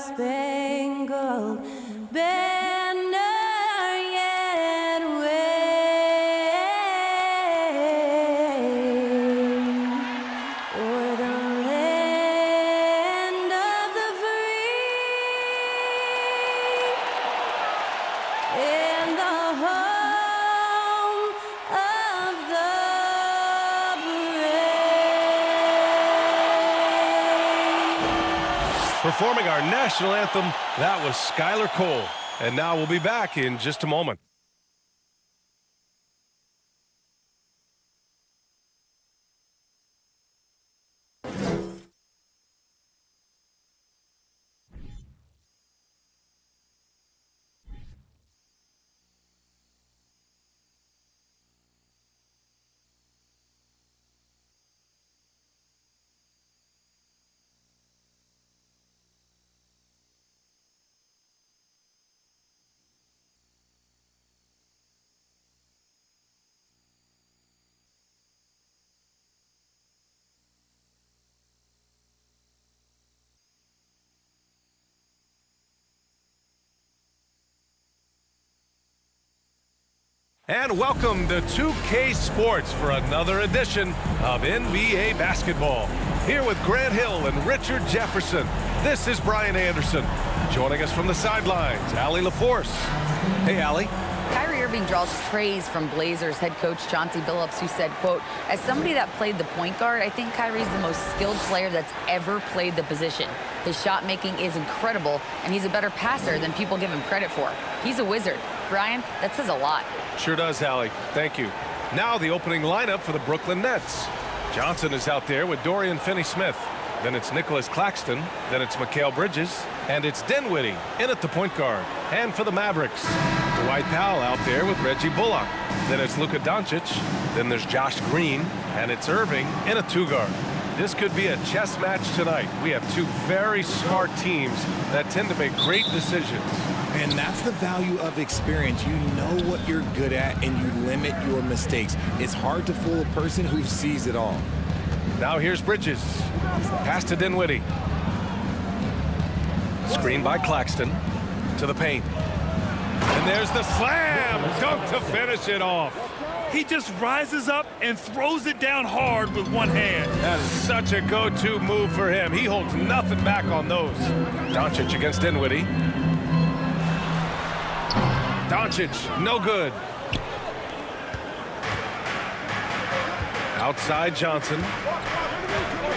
star-spangled banner yet wave o'er the land of the free and the home of the brave. Performing our national anthem, that was Skylar Cole. And now we'll be back in just a moment. And welcome to 2K Sports for another edition of NBA basketball. Here with Grant Hill and Richard Jefferson, this is Brian Anderson. Joining us from the sidelines, Allie LaForce. Hey, Allie. Kyrie Irving draws praise from Blazers head coach Chauncey Billups, who said, quote, "As somebody that played the point guard, I think Kyrie's the most skilled player that's ever played the position. His shot making is incredible, and he's a better passer than people give him credit for. He's a wizard." Brian, that says a lot. Sure does, Allie. Thank you. Now the opening lineup for the Brooklyn Nets. Johnson is out there with Dorian Finney-Smith. Then it's Nicholas Claxton. Then it's Mikal Bridges. And it's Dinwiddie in at the point guard. And for the Mavericks, Dwight Powell out there with Reggie Bullock. Then it's Luka Doncic. Then there's Josh Green. And it's Irving in a two-guard. This could be a chess match tonight. We have two very smart teams that tend to make great decisions. And that's the value of experience. You know what you're good at, and you limit your mistakes. It's hard to fool a person who sees it all. Now here's Bridges. Pass to Dinwiddie. Screen by Claxton. To the paint. And there's the slam. Dunk to finish it off. He just rises up and throws it down hard with one hand. That is such a go-to move for him. He holds nothing back on those. Doncic against Dinwiddie. Doncic, no good. Outside Johnson.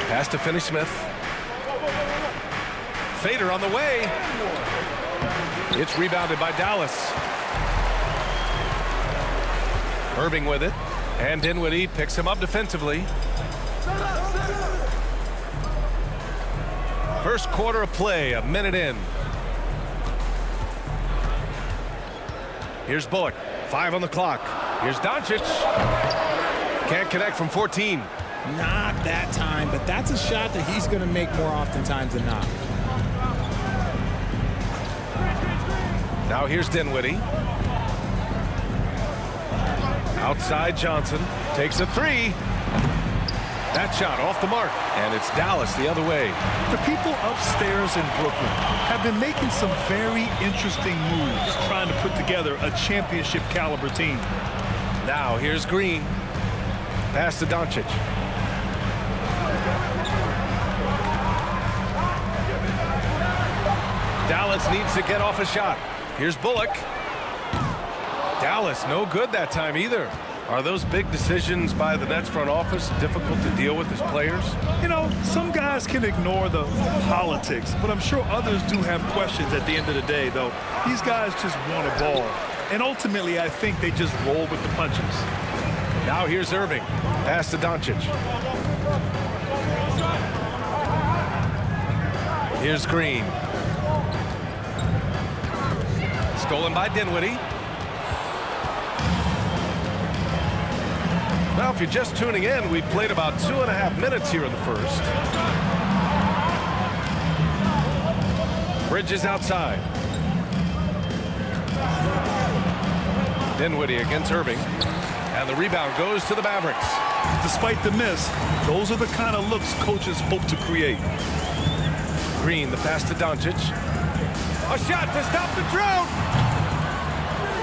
Pass to Finney-Smith. Fader on the way. It's rebounded by Dallas. Irving with it. And Dinwiddie picks him up defensively. First quarter of play, a minute in. Here's Bullock, 5 on the clock. Here's Doncic. Can't connect from 14. Not that time, but that's a shot that he's going to make more oftentimes than not. Now here's Dinwiddie. Outside Johnson. Takes a three. That shot off the mark. And it's Dallas the other way. The people upstairs in Brooklyn have been making some very interesting moves trying to put together a championship caliber team. Now here's Green. Pass to Doncic. Dallas needs to get off a shot. Here's Bullock. Dallas no good that time either. Are those big decisions by the Nets front office difficult to deal with as players? You know, some guys can ignore the politics, but I'm sure others do have questions at the end of the day, though. These guys just want a ball. And ultimately, I think they just roll with the punches. Now here's Irving. Pass to Doncic. Here's Green. Stolen by Dinwiddie. Now, if you're just tuning in, we've played about 2.5 minutes here in the first. Bridges outside. Dinwiddie against Irving. And the rebound goes to the Mavericks. Despite the miss, those are the kind of looks coaches hope to create. Green, the pass to Doncic. A shot to stop the drought.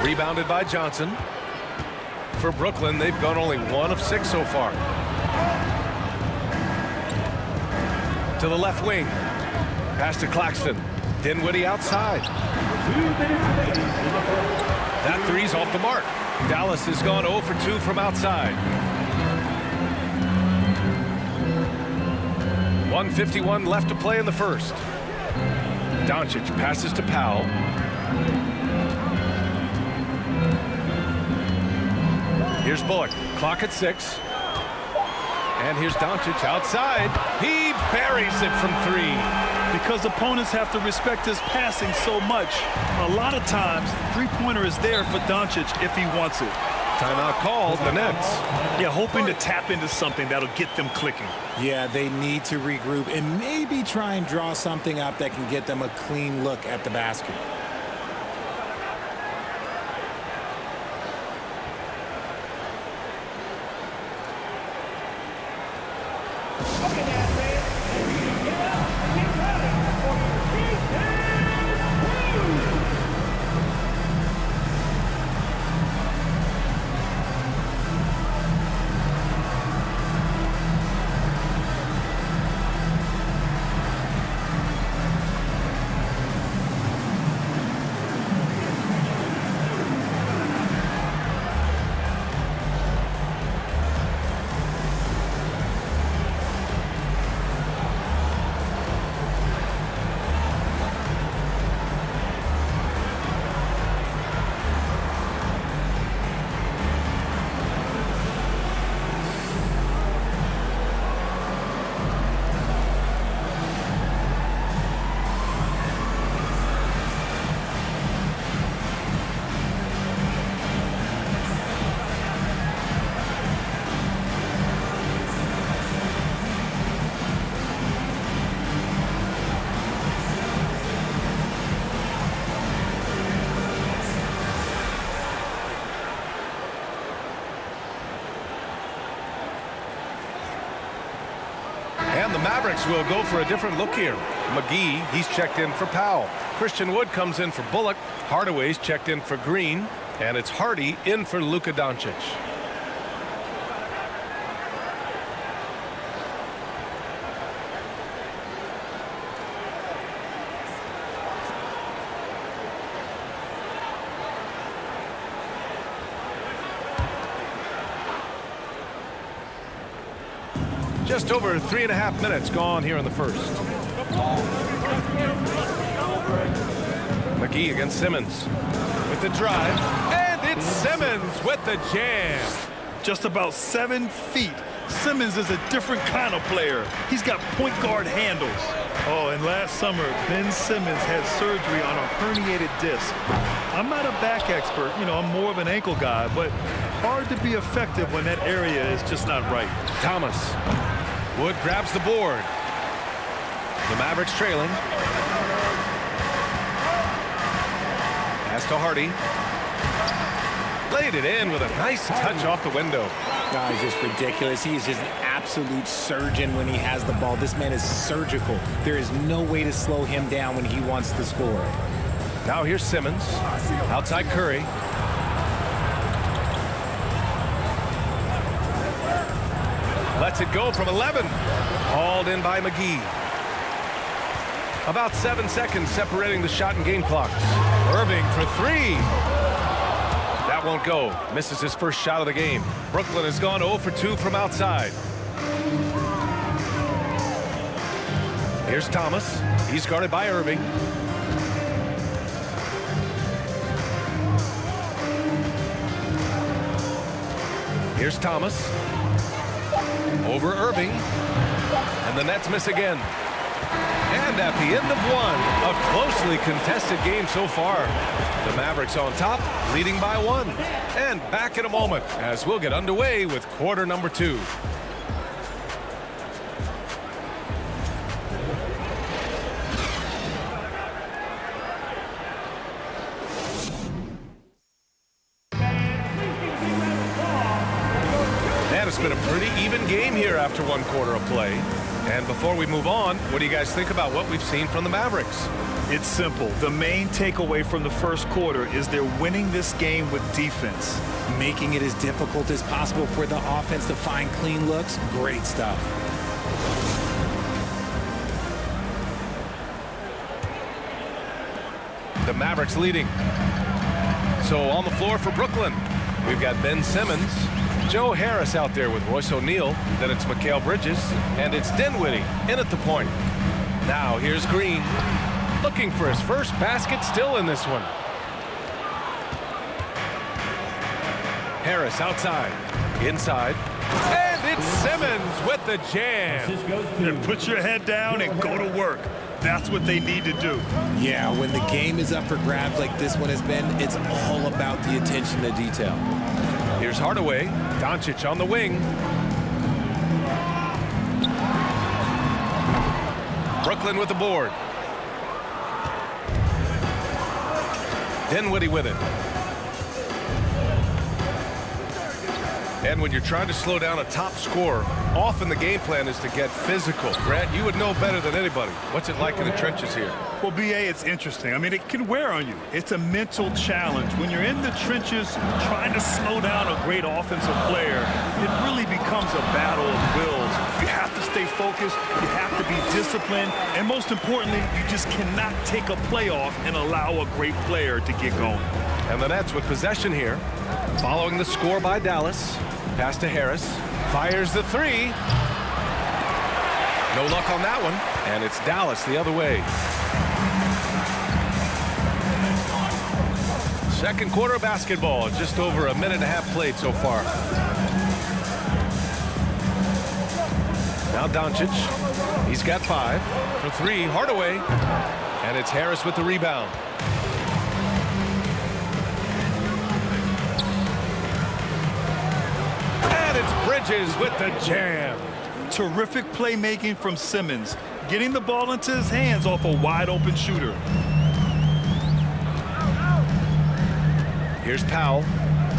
Rebounded by Johnson. For Brooklyn, they've gone only 1 of 6 so far. To the left wing. Pass to Claxton. Dinwiddie outside. That three's off the mark. Dallas has gone 0 for 2 from outside. 1:51 left to play in the first. Doncic passes to Powell. Here's Bullock. Clock at 6. And here's Doncic outside. He buries it from 3. Because opponents have to respect his passing so much, a lot of times, three-pointer is there for Doncic if he wants it. Timeout called, the Nets. Yeah, hoping to tap into something that'll get them clicking. Yeah, they need to regroup and maybe try and draw something up that can get them a clean look at the basket. And the Mavericks will go for a different look here. McGee, he's checked in for Powell. Christian Wood comes in for Bullock. Hardaway's checked in for Green. And it's Hardy in for Luka Doncic. Just over 3.5 minutes gone here in the first. McGee against Simmons with the drive, and it's Simmons with the jam. Just about 7 feet. Simmons is a different kind of player. He's got point guard handles. Oh, and last summer, Ben Simmons had surgery on a herniated disc. I'm not a back expert, I'm more of an ankle guy, but hard to be effective when that area is just not right. Thomas. Wood grabs the board. The Mavericks trailing. Pass to Hardy. Laid it in with a nice touch off the window. No, he's just ridiculous. He is just an absolute surgeon when he has the ball. This man is surgical. There is no way to slow him down when he wants to score. Now here's Simmons. Outside Curry. Lets it go from 11. Hauled in by McGee. About 7 seconds separating the shot and game clocks. Irving for 3. That won't go. Misses his first shot of the game. Brooklyn has gone 0 for 2 from outside. Here's Thomas. He's guarded by Irving. Here's Thomas. Over Irving. And the Nets miss again. And at the end of one, a closely contested game so far. The Mavericks on top, leading by 1. And back in a moment as we'll get underway with quarter number 2. It's been a pretty even game here after 1 quarter of play. And before we move on, what do you guys think about what we've seen from the Mavericks? It's simple. The main takeaway from the first quarter is they're winning this game with defense. Making it as difficult as possible for the offense to find clean looks. Great stuff. The Mavericks leading. So on the floor for Brooklyn, we've got Ben Simmons, Joe Harris out there with Royce O'Neal. Then it's Mikal Bridges, and it's Dinwiddie in at the point. Now here's Green, looking for his first basket, still in this one. Harris outside, inside, and it's Simmons with the jam. And put your head down and go to work. That's what they need to do. Yeah, when the game is up for grabs like this one has been, it's all about the attention to detail. Here's Hardaway, Doncic on the wing. Brooklyn with the board. Dinwiddie with it. And when you're trying to slow down a top scorer, often the game plan is to get physical. Grant, you would know better than anybody. What's it like in the trenches here? Well, B.A., it's interesting. I mean, it can wear on you. It's a mental challenge. When you're in the trenches trying to slow down a great offensive player, it really becomes a battle of wills. You have to stay focused. You have to be disciplined. And most importantly, you just cannot take a play off and allow a great player to get going. And the Nets with possession here, following the score by Dallas. Pass to Harris, fires the three. No luck on that one, and it's Dallas the other way. Second quarter of basketball, just over a minute and a half played so far. Now Doncic, he's got 5 for 3. Hardaway, and it's Harris with the rebound. It's Bridges with the jam. Terrific playmaking from Simmons, getting the ball into his hands off a wide open shooter. Here's Powell,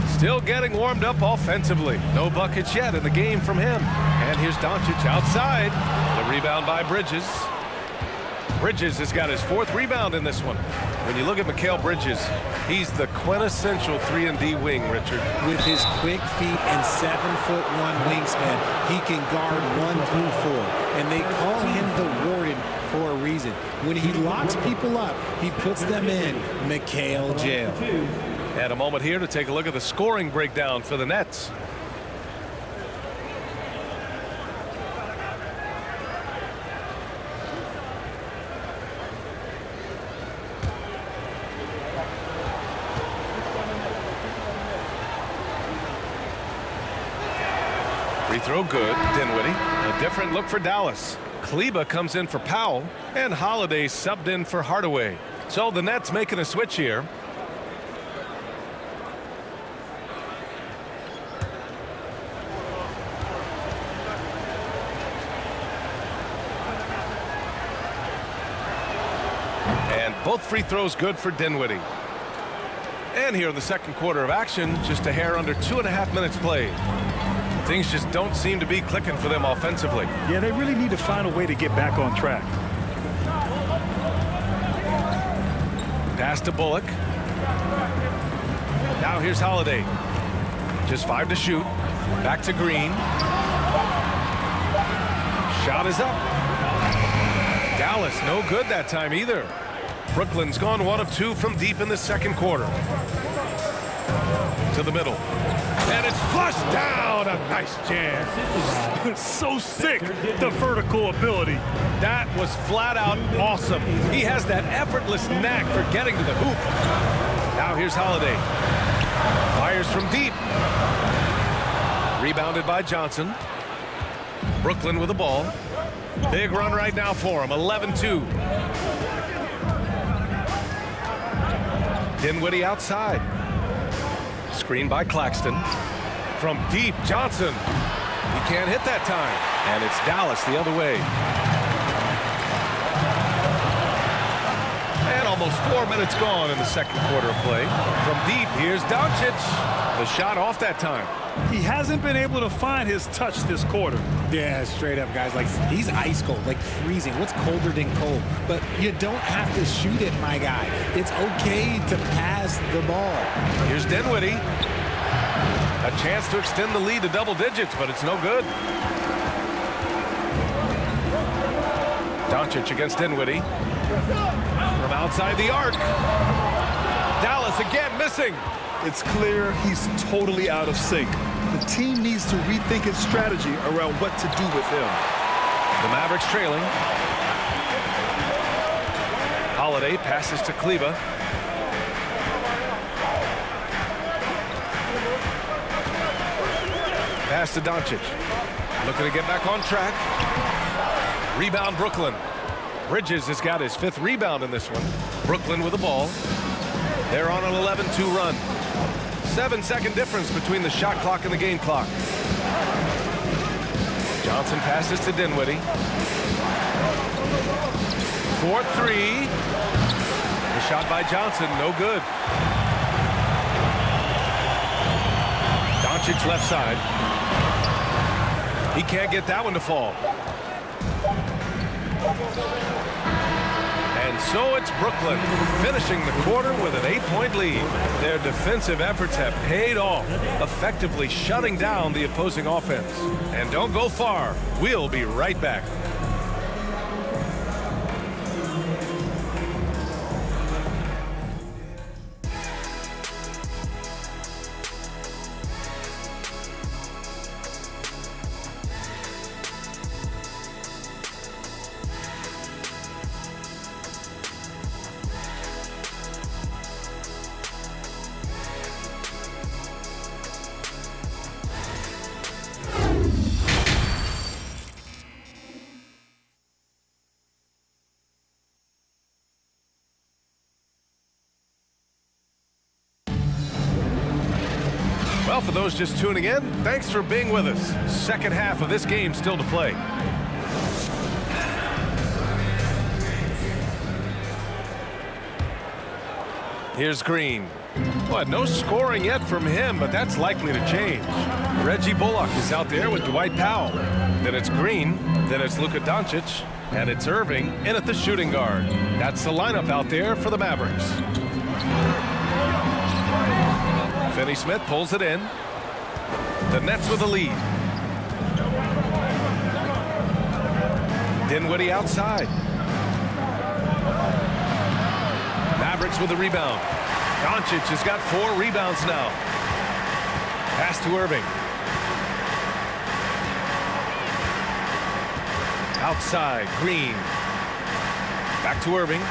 still getting warmed up offensively. No buckets yet in the game from him. And here's Doncic outside. The rebound by Bridges. Bridges has got his 4th rebound in this one. When you look at Mikal Bridges, he's the quintessential 3-and-D wing, Richard. With his quick feet and 7'1" wingspan, he can guard 1 through 4. And they call him the Warden for a reason. When he locks people up, he puts them in Mikal jail. And a moment here to take a look at the scoring breakdown for the Nets. Free throw good. Dinwiddie. A different look for Dallas. Kleba comes in for Powell, and Holiday subbed in for Hardaway. So the Nets making a switch here. And both free throws good for Dinwiddie. And here in the second quarter of action, just a hair under 2.5 minutes played. Things just don't seem to be clicking for them offensively. Yeah, they really need to find a way to get back on track. Pass to Bullock. Now here's Holiday. Just 5 to shoot. Back to Green. Shot is up. Dallas no good that time either. Brooklyn's gone 1 of 2 from deep in the second quarter. To the middle. And it's flushed down. A nice jam. So sick, the vertical ability. That was flat out awesome. He has that effortless knack for getting to the hoop. Now here's Holiday. Fires from deep. Rebounded by Johnson. Brooklyn with the ball. Big run right now for him. 11-2. Dinwiddie outside. Screen by Claxton. From deep, Johnson. He can't hit that time. And it's Dallas the other way. And almost 4 minutes gone in the second quarter of play. From deep, here's Doncic. The shot off that time. He hasn't been able to find his touch this quarter. Yeah, straight up, guys. Like, he's ice cold, like freezing. What's colder than cold? But you don't have to shoot it, my guy. It's okay to pass the ball. Here's Dinwiddie. A chance to extend the lead to double digits, but it's no good. Doncic against Dinwiddie. From outside the arc. Dallas again missing. It's clear he's totally out of sync. The team needs to rethink its strategy around what to do with him. The Mavericks trailing. Holiday passes to Kleba. Pass to Doncic. Looking to get back on track. Rebound Brooklyn. Bridges has got his 5th rebound in this one. Brooklyn with the ball. They're on an 11-2 run. 7-second difference between the shot clock and the game clock. Johnson passes to Dinwiddie. 4-3. The shot by Johnson, no good. Doncic left side. He can't get that one to fall. And so it's Brooklyn finishing the quarter with an 8-point lead. Their defensive efforts have paid off, effectively shutting down the opposing offense. And don't go far. We'll be right back. Well, for those just tuning in, thanks for being with us. Second half of this game still to play. Here's Green. Boy, no scoring yet from him, but that's likely to change. Reggie Bullock is out there with Dwight Powell. Then it's Green, then it's Luka Doncic, and it's Irving in at the shooting guard. That's the lineup out there for the Mavericks. Finney Smith pulls it in. The Nets with the lead. Dinwiddie outside. Mavericks with the rebound. Doncic has got 4 rebounds now. Pass to Irving. Outside, Green. Back to Irving.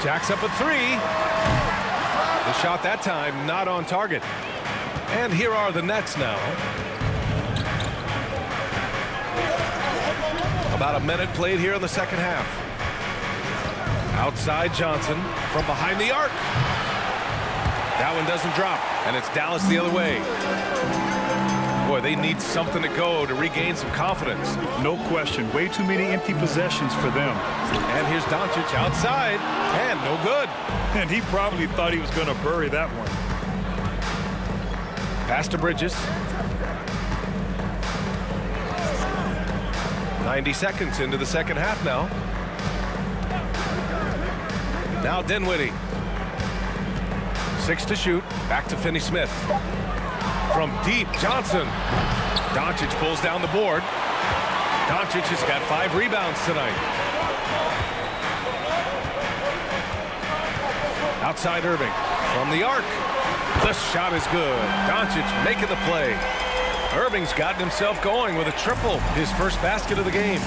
Jacks up a 3. The shot that time not on target. And here are the Nets now. About a minute played here in the second half. Outside Johnson from behind the arc. That one doesn't drop, and it's Dallas the other way. Boy, they need something to go to regain some confidence. No question. Way too many empty possessions for them. And here's Doncic outside, and no good. And he probably thought he was going to bury that one. Pass to Bridges. 90 seconds into the second half now. Now Dinwiddie. 6 to shoot. Back to Finney Smith. From deep, Johnson. Doncic pulls down the board. Doncic has got 5 rebounds tonight. Outside Irving. From the arc. The shot is good. Doncic making the play. Irving's gotten himself going with a triple. His first basket of the game.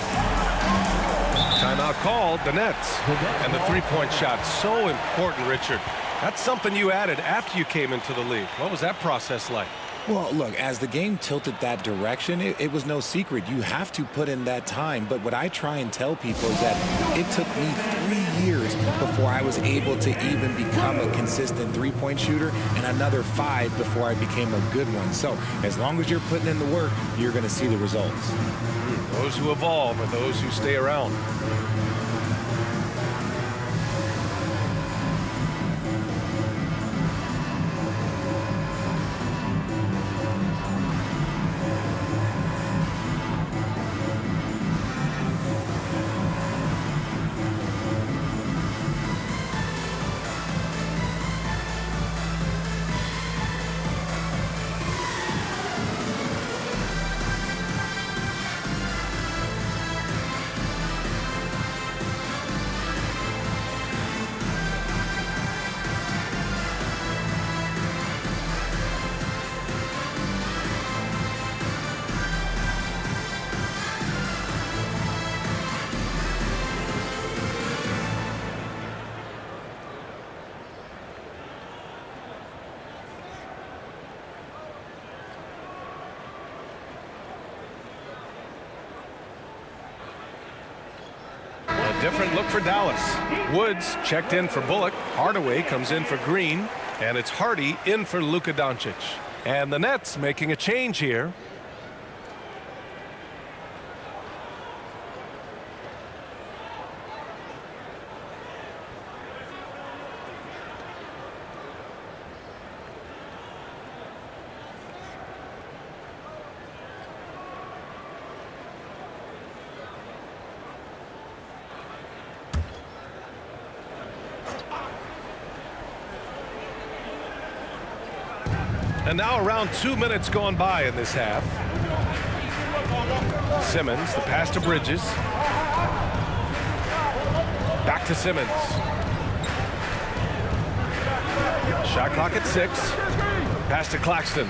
Timeout called, the Nets. And the three-point shot, so important, Richard. That's something you added after you came into the league. What was that process like? Well, look, as the game tilted that direction, it was no secret. You have to put in that time. But what I try and tell people is that it took me 3 years before I was able to even become a consistent three-point shooter, and another 5 before I became a good one. So as long as you're putting in the work, you're going to see the results. Those who evolve are those who stay around. different look for Dallas. Woods checked in for Bullock. Hardaway comes in for Green. And it's Hardy in for Luka Doncic. And the Nets making a change here. And now around 2 minutes gone by in this half. Simmons, the pass to Bridges. Back to Simmons. Shot clock at 6. Pass to Claxton.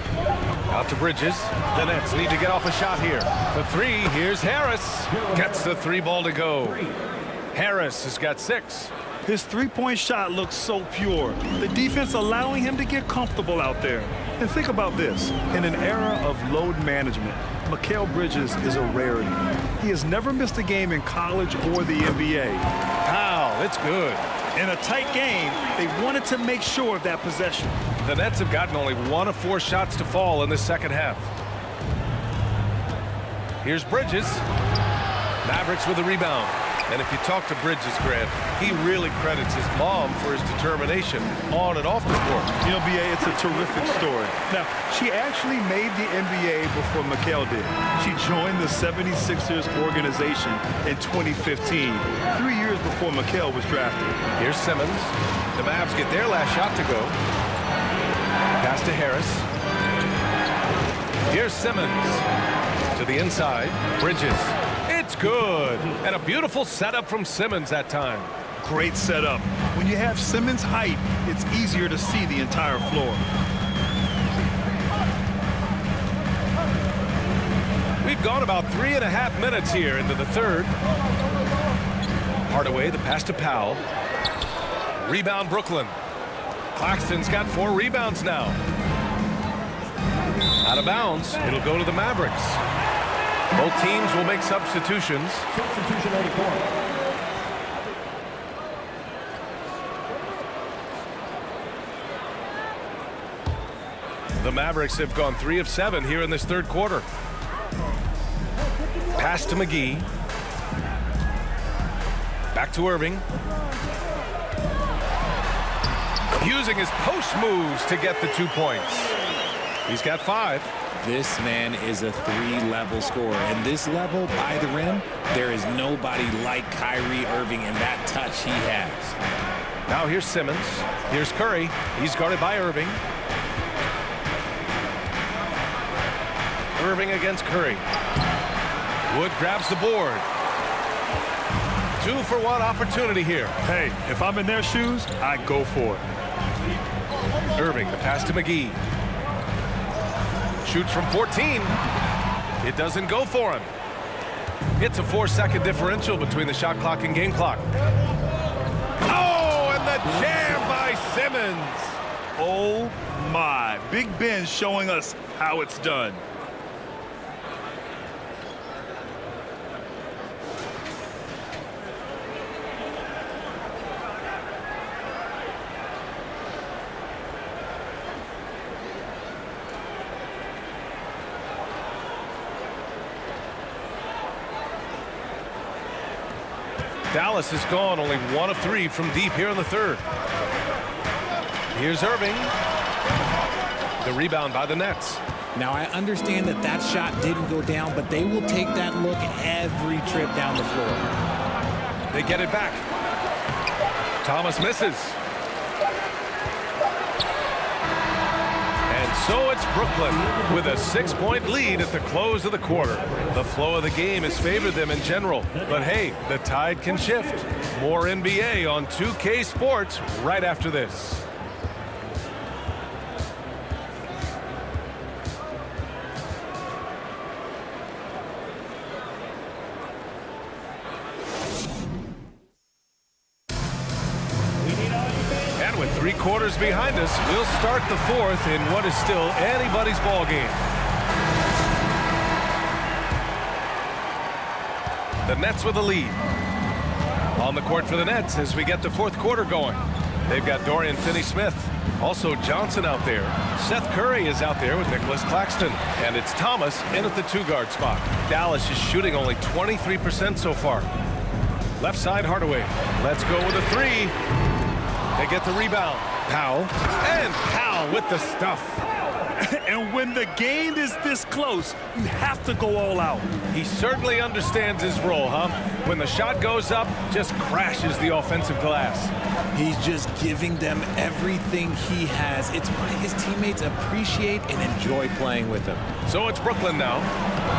Out to Bridges. The Nets need to get off a shot here. For 3, here's Harris. Gets the 3 ball to go. Harris has got 6. His three-point shot looks so pure. The defense allowing him to get comfortable out there. And think about this. In an era of load management, Mikal Bridges is a rarity. He has never missed a game in college or the NBA. Foul, it's good. In a tight game, they wanted to make sure of that possession. The Nets have gotten only 1 of 4 shots to fall in the second half. Here's Bridges. Mavericks with a rebound. And if you talk to Bridges, Grant, he really credits his mom for his determination on and off the court. You know, B.A., it's a terrific story. Now, she actually made the NBA before Mikal did. She joined the 76ers organization in 2015, 3 years before Mikal was drafted. Here's Simmons. The Mavs get their last shot to go. Pass to Harris. Here's Simmons. To the inside. Bridges. It's good. And a beautiful setup from Simmons that time. Great setup. When you have Simmons' height, it's easier to see the entire floor. We've gone about 3.5 minutes here into the third. Hardaway, the pass to Powell. Rebound, Brooklyn. Claxton's got 4 rebounds now. Out of bounds. It'll go to the Mavericks. Both teams will make substitutions. Substitution 84. The Mavericks have gone 3 of 7 here in this third quarter. Pass to McGee. Back to Irving. Using his post moves to get the 2 points. He's got 5. This man is a 3-level scorer. And this level by the rim, there is nobody like Kyrie Irving in that touch he has. Now here's Simmons. Here's Curry. He's guarded by Irving. Irving against Curry. Wood grabs the board. 2-for-1 opportunity here. Hey, if I'm in their shoes, I go for it. Irving, the pass to McGee. Shoots from 14. It doesn't go for him. It's a 4-second differential between the shot clock and game clock. Oh, and the jam by Simmons. Oh, my. Big Ben showing us how it's done. Dallas has gone only 1 of 3 from deep here in the third. Here's Irving. The rebound by the Nets. Now, I understand that that shot didn't go down, but they will take that look every trip down the floor. They get it back. Thomas misses. And so it's Brooklyn with a 6-point lead at the close of the quarter. The flow of the game has favored them in general. But hey, the tide can shift. More NBA on 2K Sports right after this. And with 3 quarters behind us, we'll start the fourth in what is still anybody's ball game. The Nets with a lead. On the court for the Nets as we get the fourth quarter going. They've got Dorian Finney-Smith. Also Johnson out there. Seth Curry is out there with Nicholas Claxton. And it's Thomas in at the 2-guard spot. Dallas is shooting only 23% so far. Left side, Hardaway. Let's go with a 3. They get the rebound. Powell. And Powell with the stuff. And when the game is this close, you have to go all out. He certainly understands his role, huh? When the shot goes up, just crashes the offensive glass. He's just giving them everything he has. It's why his teammates appreciate and enjoy playing with him. So it's Brooklyn now.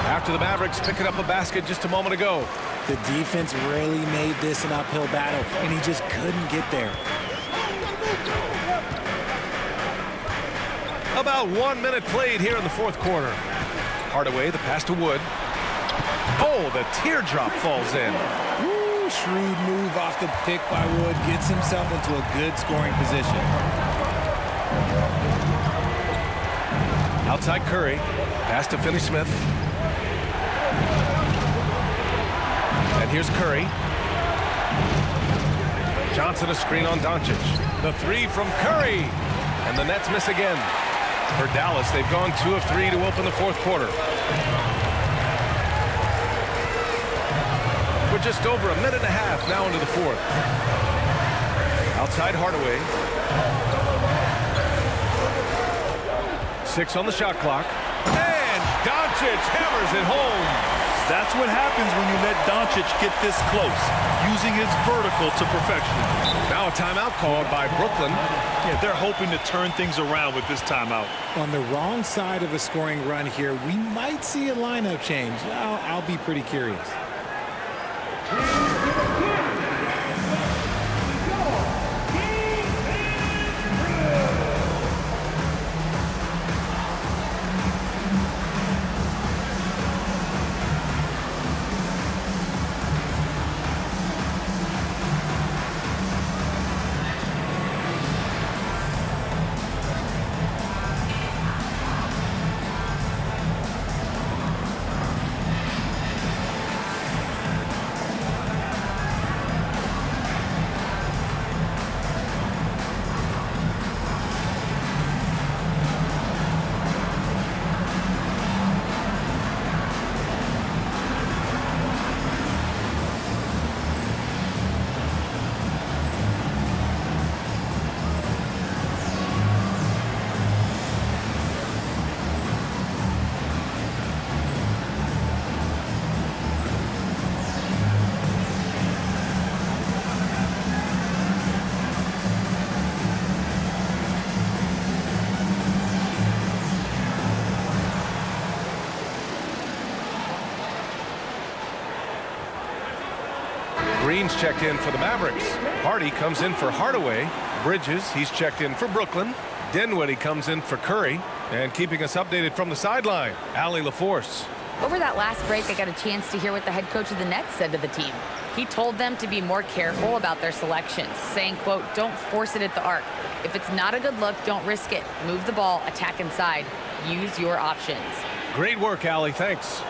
After the Mavericks picking up a basket just a moment ago. The defense really made this an uphill battle, and he just couldn't get there. About 1 minute played here in the fourth quarter. Hardaway, the pass to Wood. Oh, the teardrop falls in. Ooh, shrewd move off the pick by Wood. Gets himself into a good scoring position. Outside Curry. Pass to Finney-Smith. And here's Curry. Johnson a screen on Doncic. The 3 from Curry. And the Nets miss again. For Dallas, they've gone 2 of 3 to open the fourth quarter. We're just over a minute and a half now into the fourth. Outside Hardaway. 6 on the shot clock. And Doncic hammers it home. That's what happens when you let Doncic get this close, using his vertical to perfection. Now a timeout called by Brooklyn. Yeah, they're hoping to turn things around with this timeout. On the wrong side of a scoring run here, we might see a lineup change. I'll be pretty curious. Green's checked in for the Mavericks. Hardy comes in for Hardaway. Bridges, he's checked in for Brooklyn. Dinwiddie comes in for Curry. And keeping us updated from the sideline, Allie LaForce. Over that last break, I got a chance to hear what the head coach of the Nets said to the team. He told them to be more careful about their selections, saying, quote, don't force it at the arc. If it's not a good look, don't risk it. Move the ball, attack inside. Use your options. Great work, Allie. Thanks.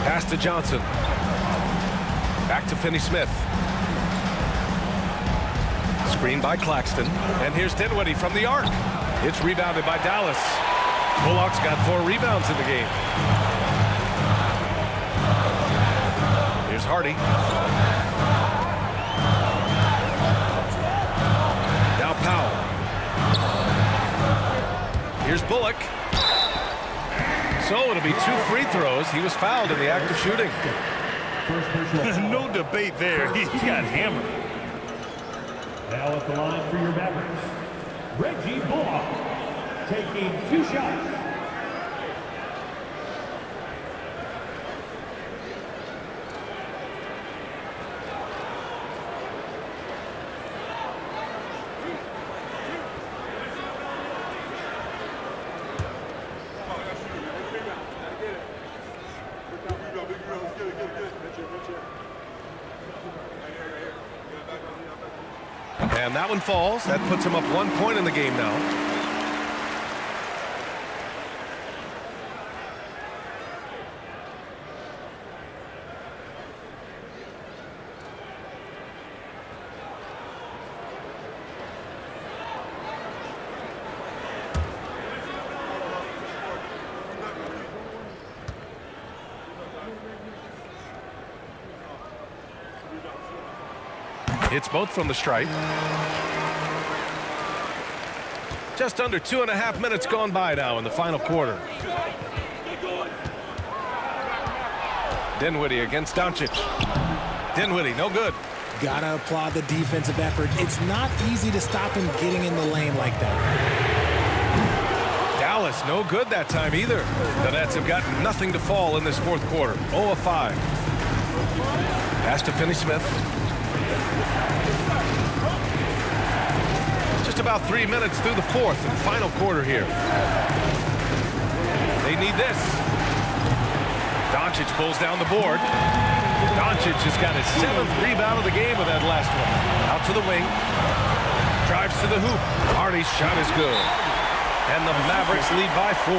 Pass to Johnson. Back to Finney-Smith. Screen by Claxton. And here's Dinwiddie from the arc. It's rebounded by Dallas. Bullock's got 4 rebounds in the game. Here's Hardy. Now Powell. Here's Bullock. So it'll be 2 free throws. He was fouled in the act of shooting. No debate there. He got hammered. Now at the line for your Mavericks, Reggie Bullock, taking 2 shots. And that one falls. That puts him up 1 point in the game now. Hits both from the stripe. Just under 2.5 minutes gone by now in the final quarter. Dinwiddie against Doncic. Dinwiddie, no good. Gotta applaud the defensive effort. It's not easy to stop him getting in the lane like that. Dallas, no good that time either. The Nets have got nothing to fall in this fourth quarter. 0 of 5. Pass to Finney-Smith. Just about 3 minutes through the fourth and final quarter here. They need this. Doncic pulls down the board. Doncic has got his 7th rebound of the game with that last one. Out to the wing. Drives to the hoop. Hardy's shot is good. And the Mavericks lead by 4.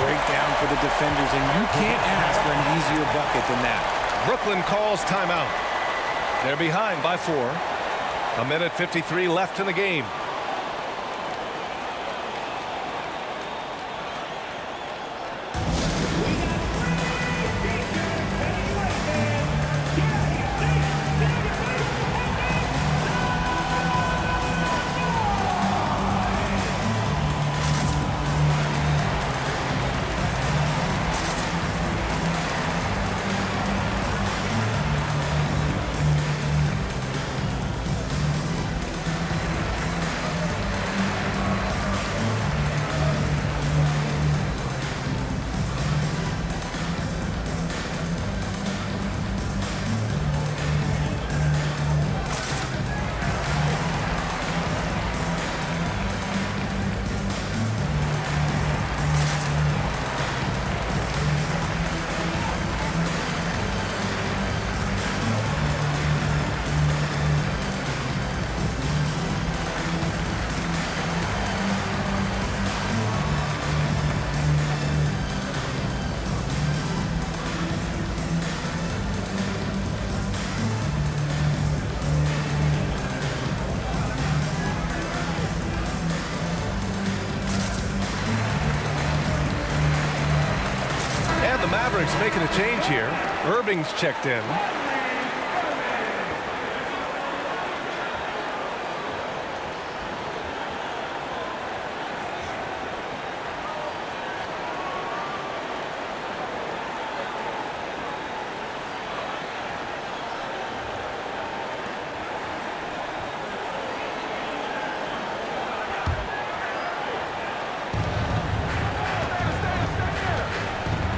Breakdown for the defenders, and you can't ask for an easier bucket than that. Brooklyn calls timeout. They're behind by 4. 1:53 left in the game. Mavericks making a change here. Irving's checked in.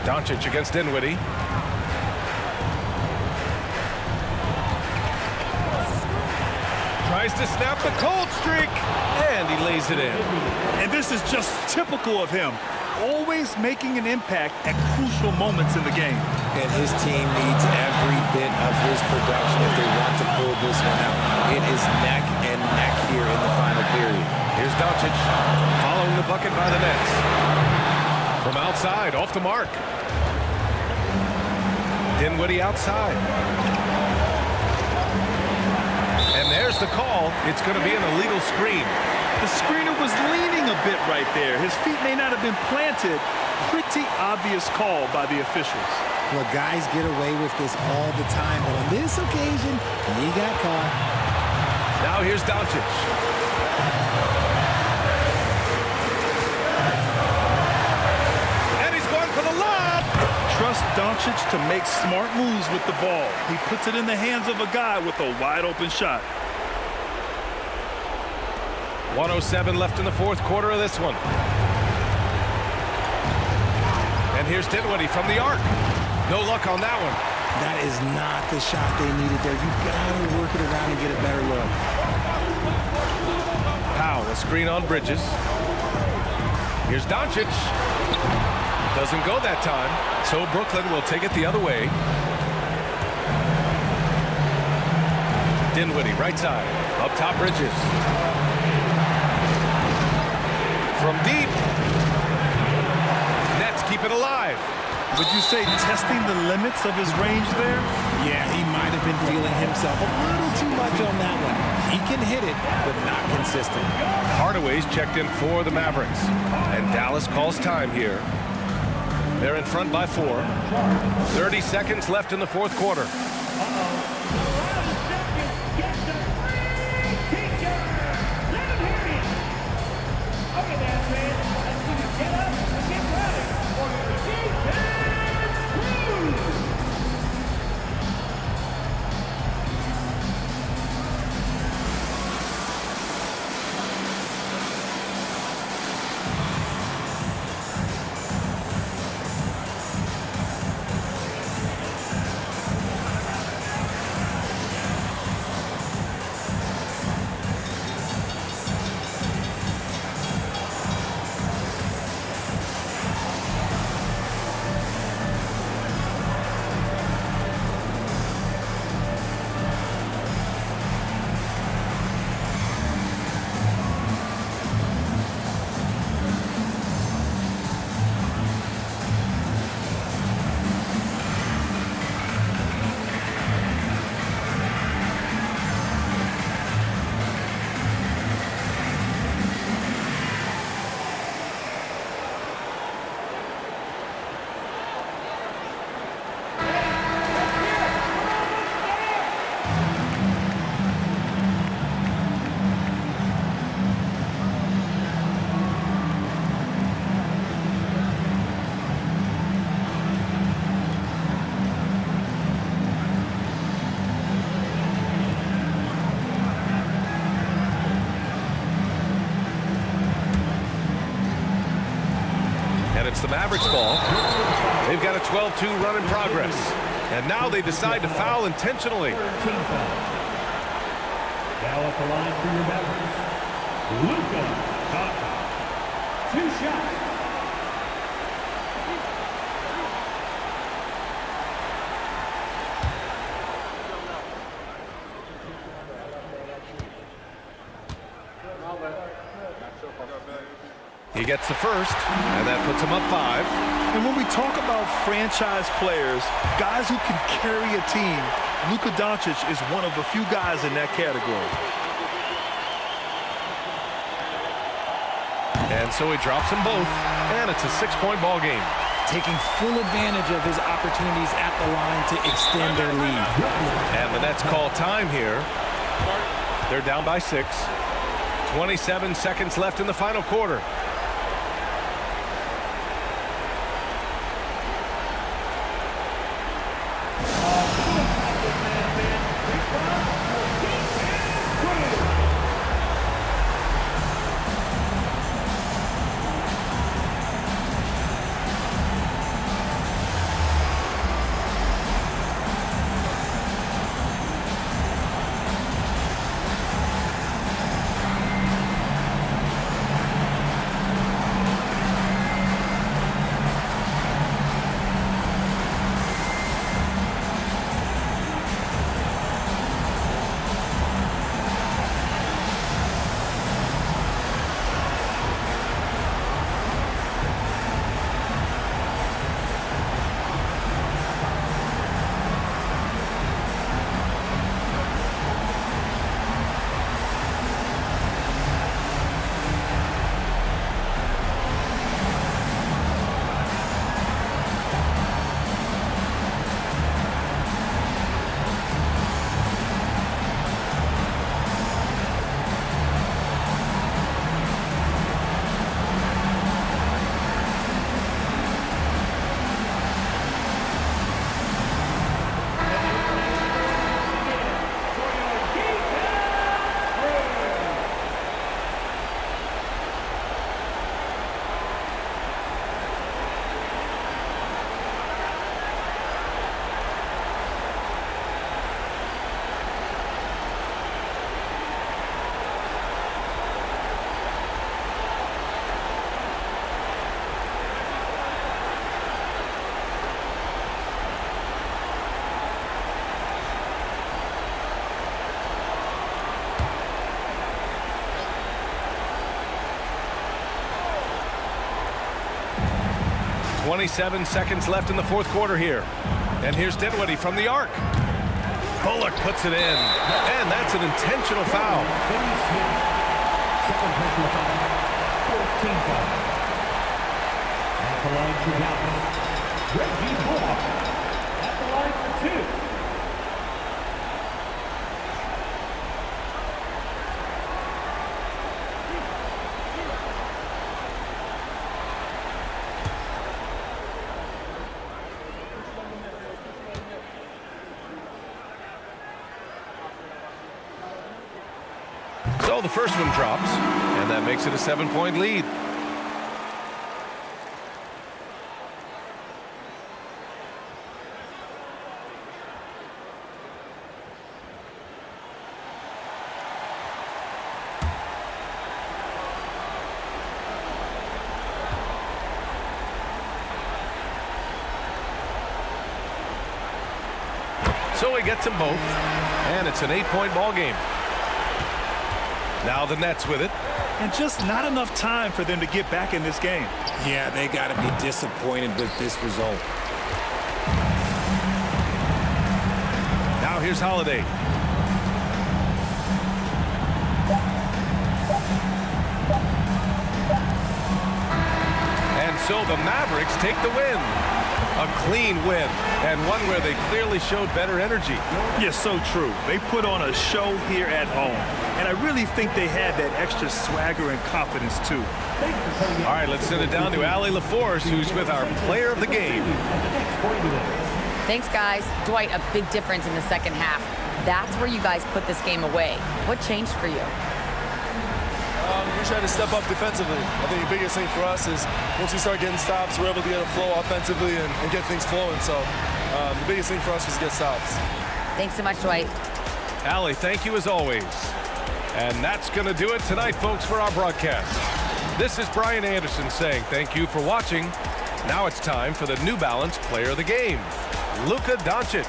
Doncic against Dinwiddie. Tries to snap the cold streak, and he lays it in. And this is just typical of him. Always making an impact at crucial moments in the game. And his team needs every bit of his production if they want to pull this one out. It is neck and neck here in the final period. Here's Doncic following the bucket by the Nets. From outside, off the mark. Dinwiddie outside. And there's the call. It's going to be an illegal screen. The screener was leaning a bit right there. His feet may not have been planted. Pretty obvious call by the officials. Well, guys get away with this all the time, but on this occasion, he got caught. Now here's Doncic. And he's going for the lob. Trust Doncic to make smart moves with the ball. He puts it in the hands of a guy with a wide open shot. 1:07 left in the fourth quarter of this one. And here's Dinwiddie from the arc. No luck on that one. That is not the shot they needed there. You gotta work it around and get a better look. Powell, a screen on Bridges. Here's Doncic. Doesn't go that time, so Brooklyn will take it the other way. Dinwiddie, right side. Up top, Bridges. From deep. Nets keep it alive. Would you say testing the limits of his range there? Yeah, he might have been feeling himself a little too much on that one. He can hit it, but not consistent. Hardaway's checked in for the Mavericks. And Dallas calls time here. They're in front by 4. 30 seconds left in the fourth quarter. It's the Mavericks ball. They've got a 12-2 run in progress. And now they decide to foul intentionally. Team foul. Now at the line for your Mavericks, Luka. 2 shots. He gets the first, and that puts him up 5. And when we talk about franchise players, guys who can carry a team, Luka Doncic is one of the few guys in that category. And so he drops them both, and it's a 6-point ball game. Taking full advantage of his opportunities at the line to extend their lead. And the Nets call time here. They're down by 6. 27 seconds left in the final quarter. 27 seconds left in the fourth quarter here. And here's Dinwiddie from the arc. Bullock puts it in. And that's an intentional foul. Finney Smith, second personal foul, 14 foul. At the line for Dallas, Reggie Bullock. At the line for 2. So the first one drops, and that makes it a 7-point lead. So he gets them both, and it's an 8-point ball game. Now the Nets with it. And just not enough time for them to get back in this game. Yeah, they got to be disappointed with this result. Now here's Holiday. And so the Mavericks take the win. A clean win, and one where they clearly showed better energy. Yes, so true. They put on a show here at home. And I really think they had that extra swagger and confidence, too. All right, let's send it down to Allie LaForce, who's with our player of the game. Thanks, guys. Dwight, a big difference in the second half. That's where you guys put this game away. What changed for you? We tried to step up defensively. I think the biggest thing for us is once we start getting stops, we're able to get a flow offensively and get things flowing. So the biggest thing for us was to get stops. Thanks so much, Dwight. Allie, thank you as always. And that's going to do it tonight, folks, for our broadcast. This is Brian Anderson saying thank you for watching. Now it's time for the New Balance Player of the Game, Luka Doncic.